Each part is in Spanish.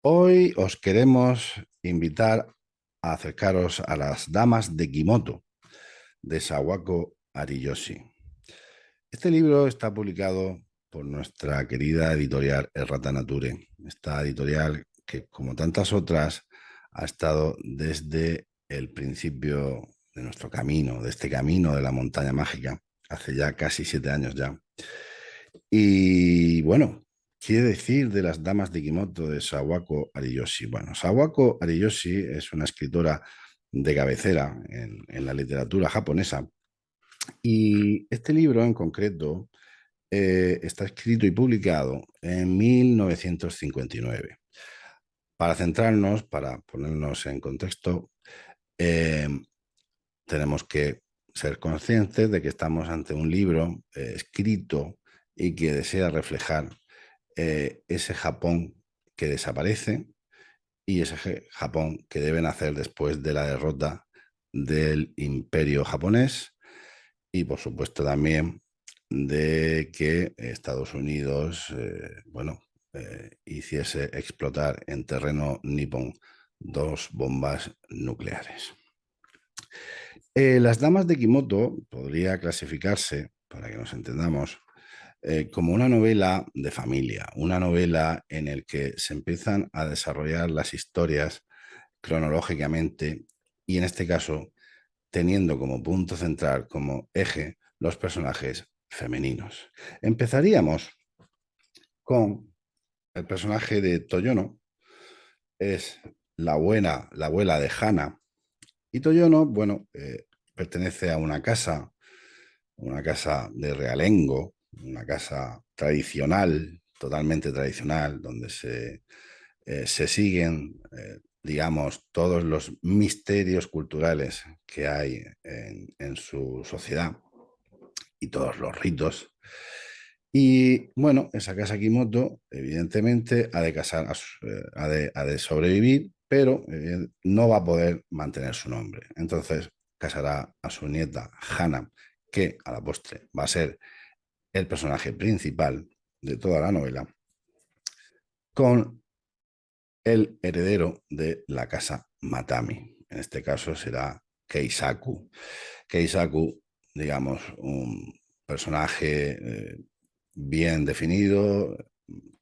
Hoy os queremos invitar a acercaros a las Damas de Kimoto, de Sawako Ariyoshi. Este libro está publicado por nuestra querida editorial Errata Nature. Esta editorial que, como tantas otras, ha estado desde el principio de nuestro camino, de este camino de la montaña mágica, hace ya casi 7 años ya. Y bueno, ¿qué decir de las Damas de Kimoto de Sawako Ariyoshi? Bueno, Sawako Ariyoshi es una escritora de cabecera en la literatura japonesa y este libro en concreto está escrito y publicado en 1959. Para centrarnos, para ponernos en contexto, eh, tenemos que ser conscientes de que estamos ante un libro escrito y que desea reflejar ese Japón que desaparece y ese Japón que deben hacer después de la derrota del imperio japonés y por supuesto también de que Estados Unidos hiciese explotar en terreno nipón 2 bombas nucleares. Las Damas de Kimoto podría clasificarse, para que nos entendamos, como una novela de familia, una novela en la que se empiezan a desarrollar las historias cronológicamente y en este caso teniendo como punto central, como eje, los personajes femeninos. Empezaríamos con el personaje de Toyono, es la abuela de Hana, y Toyono, bueno, pertenece a una casa de realengo, una casa tradicional, totalmente tradicional, donde se siguen, digamos, todos los misterios culturales que hay en su sociedad y todos los ritos. Y bueno, esa casa Kimoto, evidentemente, ha de sobrevivir, pero no va a poder mantener su nombre. Entonces, casará a su nieta Hana, que a la postre va a ser el personaje principal de toda la novela, con el heredero de la casa Matami. En este caso será Keisaku. Keisaku, digamos, un personaje bien definido,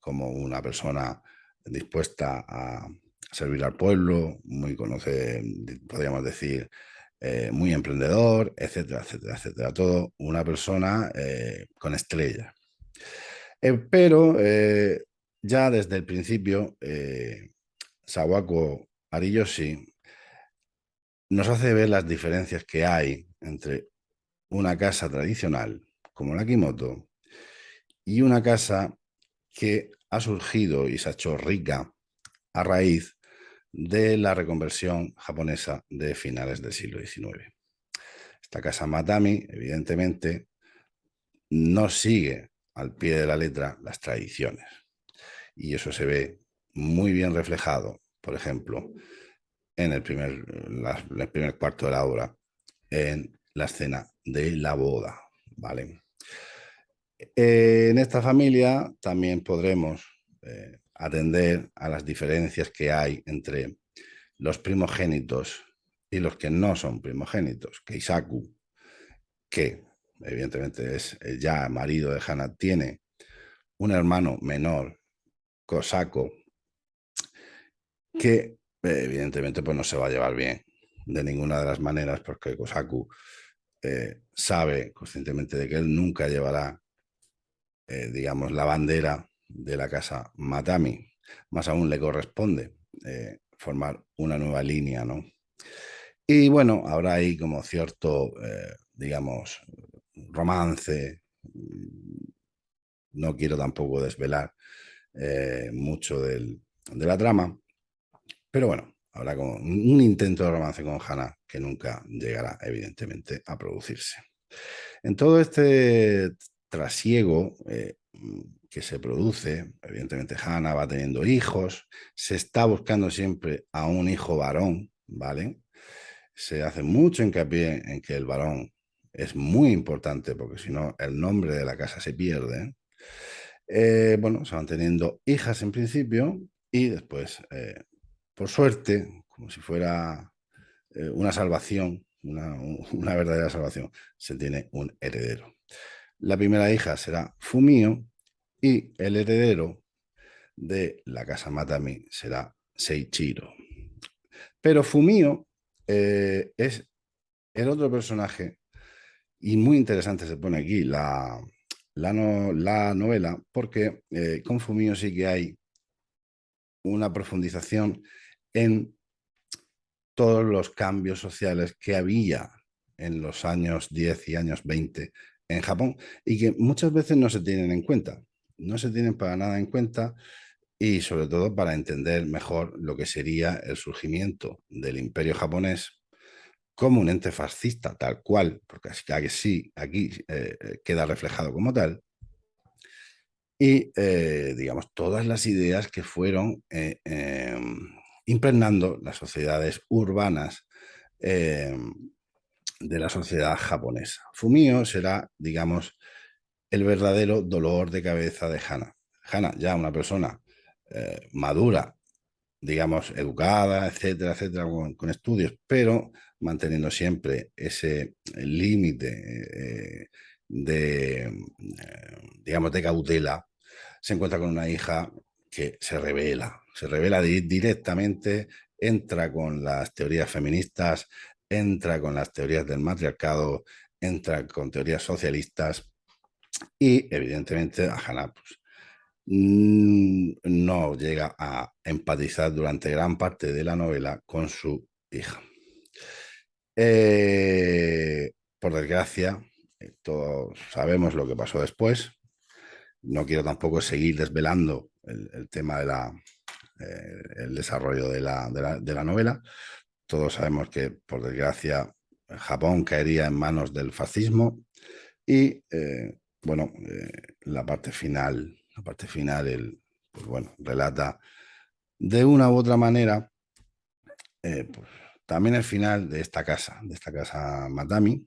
como una persona dispuesta a servir al pueblo, muy podríamos decir, muy emprendedor, etcétera, etcétera, etcétera. Todo una persona con estrella. Pero ya desde el principio, Sawako Ariyoshi nos hace ver las diferencias que hay entre una casa tradicional como la Kimoto y una casa que ha surgido y se ha hecho rica a raíz de la reconversión japonesa de finales del siglo XIX. Esta casa Matami, evidentemente, no sigue al pie de la letra las tradiciones. Y eso se ve muy bien reflejado, por ejemplo, en el primer cuarto de la obra, en la escena de la boda, ¿vale? En esta familia también podremos atender a las diferencias que hay entre los primogénitos y los que no son primogénitos. Keisaku, que evidentemente es ya marido de Hana, tiene un hermano menor, Kosako, que evidentemente pues no se va a llevar bien de ninguna de las maneras porque Kosaku sabe conscientemente de que él nunca llevará, digamos, la bandera de la casa Matami. Más aún le corresponde formar una nueva línea, ¿no? Y bueno, habrá ahí como cierto, digamos, romance. No quiero tampoco desvelar mucho de la trama, pero bueno, habrá como un intento de romance con Hannah que nunca llegará, evidentemente, a producirse. En todo este trasiego que se produce, evidentemente Hannah va teniendo hijos, se está buscando siempre a un hijo varón, ¿vale? Se hace mucho hincapié en que el varón es muy importante porque si no el nombre de la casa se pierde. Bueno, se van teniendo hijas en principio y después, por suerte, como si fuera una salvación, una verdadera salvación, se tiene un heredero. La primera hija será Fumio y el heredero de la casa Matami será Seiichiro. Pero Fumio es el otro personaje y muy interesante se pone aquí la novela porque con Fumio sí que hay una profundización en todos los cambios sociales que había en los años 10 y años 20 en Japón y que muchas veces no se tienen en cuenta. No se tienen para nada en cuenta y sobre todo para entender mejor lo que sería el surgimiento del imperio japonés como un ente fascista tal cual, porque aquí queda reflejado como tal, y digamos todas las ideas que fueron impregnando las sociedades urbanas eh, de la sociedad japonesa. Fumio será, digamos, el verdadero dolor de cabeza de Hana. Hana, ya una persona madura, digamos, educada, etcétera, etcétera, con estudios, pero manteniendo siempre ese límite digamos, de cautela, se encuentra con una hija que se revela directamente, entra con las teorías feministas, entra con las teorías del matriarcado, entra con teorías socialistas y evidentemente a Hannah pues, no llega a empatizar durante gran parte de la novela con su hija. Por desgracia, todos sabemos lo que pasó después. No quiero tampoco seguir desvelando el tema el desarrollo de la novela. Todos sabemos que, por desgracia, Japón caería en manos del fascismo y, bueno, la parte final pues bueno, relata de una u otra manera pues, también el final de esta casa Matami.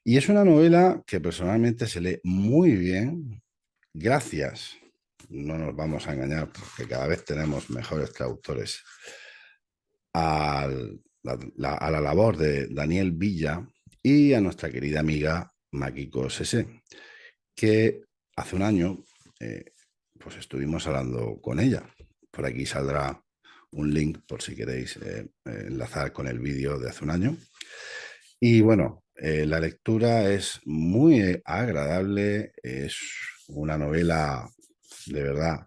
Y es una novela que personalmente se lee muy bien, gracias, no nos vamos a engañar, porque cada vez tenemos mejores traductores, a la labor de Daniel Villa y a nuestra querida amiga Makiko Sese, que hace un año pues estuvimos hablando con ella. Por aquí saldrá un link por si queréis enlazar con el vídeo de hace un año. Y bueno, la lectura es muy agradable, es una novela de verdad,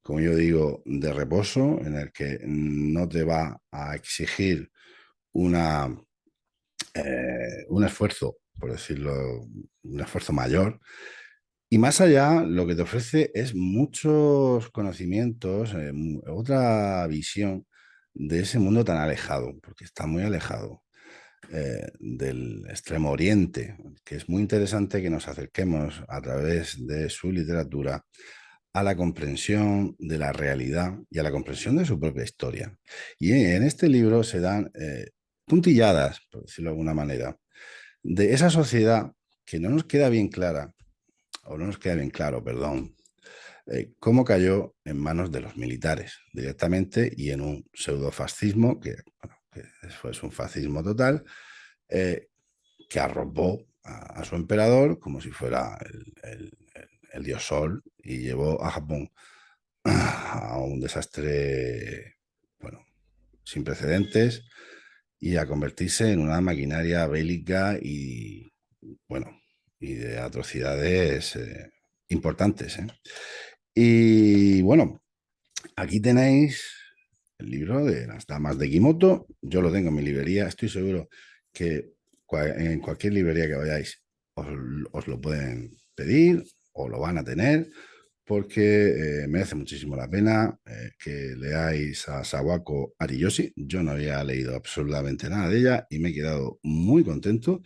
como yo digo, de reposo, en el que no te va a exigir un esfuerzo, por decirlo, un esfuerzo mayor. Y más allá, lo que te ofrece es muchos conocimientos, otra visión de ese mundo tan alejado, porque está muy alejado del Extremo Oriente, que es muy interesante que nos acerquemos a través de su literatura a la comprensión de la realidad y a la comprensión de su propia historia. Y en este libro se dan puntilladas, por decirlo de alguna manera, de esa sociedad que no nos queda bien clara, o no nos queda bien claro, perdón, cómo cayó en manos de los militares directamente y en un pseudofascismo bueno, que fue un fascismo total, eh, que arropó a su emperador como si fuera el dios Sol y llevó a Japón a un desastre, bueno, sin precedentes y a convertirse en una maquinaria bélica y, bueno, y de atrocidades importantes. Y bueno, aquí tenéis el libro de las damas de Kimoto. Yo lo tengo en mi librería. Estoy seguro que en cualquier librería que vayáis os lo pueden pedir o lo van a tener porque merece muchísimo la pena que leáis a Sawako Ariyoshi. Yo no había leído absolutamente nada de ella y me he quedado muy contento.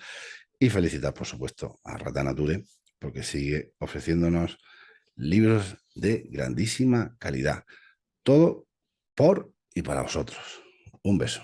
Y felicitar, por supuesto, a Rata Nature porque sigue ofreciéndonos libros de grandísima calidad. Todo por y para vosotros. Un beso.